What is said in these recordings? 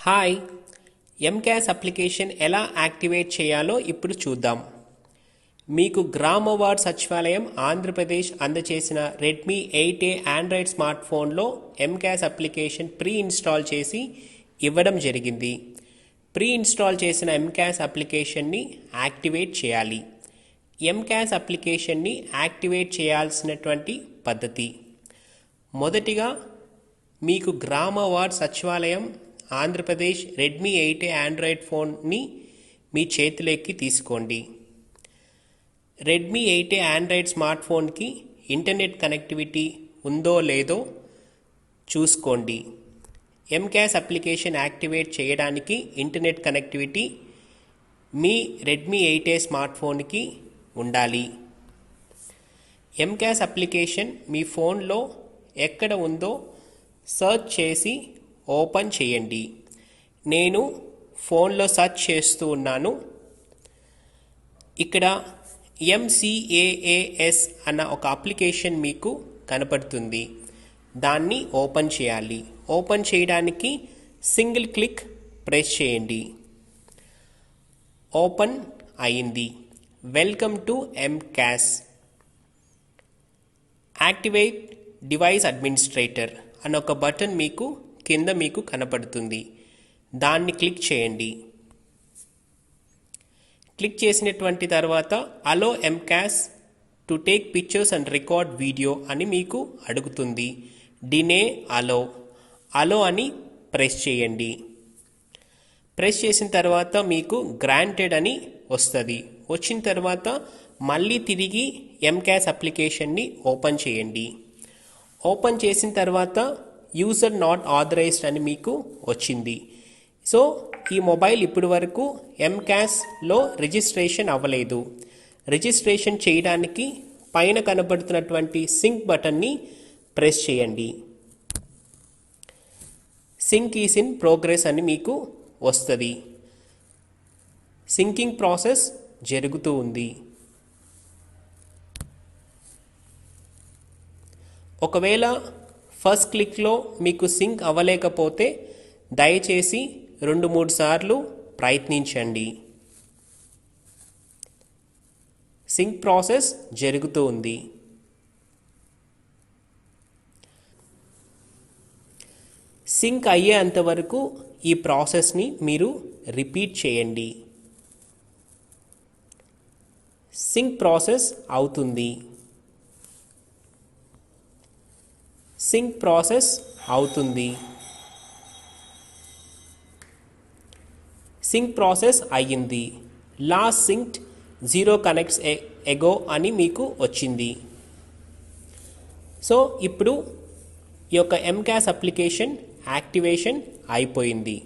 Hi, ఎంకాస్ application ఎలా activate చేయాలో ఇప్పుడు చూద్దాం. మీకు గ్రామ వార్డ్ సచివాలయం ఆంధ్రప్రదేశ్ అందచేసిన రెడ్మీ 8A ఆండ్రాయిడ్ స్మార్ట్ ఫోన్లో ఎంకాస్ అప్లికేషన్ ప్రీ ఇన్స్టాల్ చేసి ఇవ్వడం జరిగింది. ప్రీ ఇన్స్టాల్ చేసిన ఎంకాస్ అప్లికేషన్ని యాక్టివేట్ చేయాలి. ఎంకాస్ అప్లికేషన్ని యాక్టివేట్ చేయాల్సినటువంటి పద్ధతి: మొదటిగా మీకు Grama ward Sachivalayam Andhra Pradesh Redmi 8A Android ఫోన్ని మీ చేతిలోకి తీసుకోండి. రెడ్మీ 8A ఆండ్రాయిడ్ స్మార్ట్ ఫోన్కి ఇంటర్నెట్ కనెక్టివిటీ ఉందో లేదో చూసుకోండి. ఎంకాస్ అప్లికేషన్ యాక్టివేట్ చేయడానికి ఇంటర్నెట్ కనెక్టివిటీ మీ రెడ్మీ 8A స్మార్ట్ ఫోన్కి ఉండాలి. ఎంకాస్ అప్లికేషన్ మీ ఫోన్లో ఎక్కడ ఉందో సర్చ్ చేసి ఓపెన్ చేయండి. నేను ఫోన్లో సర్చ్ చేస్తూ ఉన్నాను. ఇక్కడ MCAAS అన్న ఒక అప్లికేషన్ మీకు కనపడుతుంది. దాన్ని ఓపెన్ చేయాలి. ఓపెన్ చేయడానికి సింగిల్ క్లిక్ ప్రెస్ చేయండి. ఓపెన్ అయింది. వెల్కమ్ టు ఎంకాస్. యాక్టివేట్ డివైస్ అడ్మినిస్ట్రేటర్ అన్న ఒక బటన్ కింద మీకు కనపడుతుంది. దాన్ని క్లిక్ చేయండి. క్లిక్ చేసినటువంటి తర్వాత అలో ఎంకాస్ to take pictures and record video అని మీకు అడుగుతుంది. డినే అలో అని ప్రెస్ చేయండి. ప్రెస్ చేసిన తర్వాత మీకు గ్రాంటెడ్ అని వస్తుంది. వచ్చిన తర్వాత మళ్ళీ తిరిగి ఎంకాస్ అప్లికేషన్ని ఓపెన్ చేయండి. ఓపెన్ చేసిన తర్వాత యూజర్ నాట్ ఆథరైజ్డ్ అని మీకు వచ్చింది. సో ఈ మొబైల్ ఇప్పటి వరకు ఎంకాస్లో రిజిస్ట్రేషన్ అవ్వలేదు. రిజిస్ట్రేషన్ చేయడానికి పైన కనబడుతున్నటువంటి సింక్ బటన్ని ప్రెస్ చేయండి. సింక్ ఈస్ ఇన్ ప్రోగ్రెస్ అని మీకు వస్తుంది. సింకింగ్ ప్రాసెస్ జరుగుతూ ఉంది. ఒకవేళ ఫస్ట్ క్లిక్లో మీకు సింక్ అవ్వలేకపోతే దయచేసి 2-3 సార్లు ప్రయత్నించండి. సింక్ ప్రాసెస్ జరుగుతూ ఉంది. సింక్ అయ్యేంత వరకు ఈ ప్రాసెస్ని మీరు రిపీట్ చేయండి. సింక్ ప్రాసెస్ అవుతుంది. సింక్ ప్రాసెస్ అవుతుంది. సింక్ ప్రాసెస్ అయ్యింది. లాస్ట్ సింక్డ్ 0 కనెక్ట్స్ ఎగో అని మీకు వచ్చింది. సో ఇప్పుడు ఈ యొక్క ఎంకాస్ అప్లికేషన్ యాక్టివేషన్ అయిపోయింది.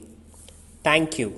Thank you.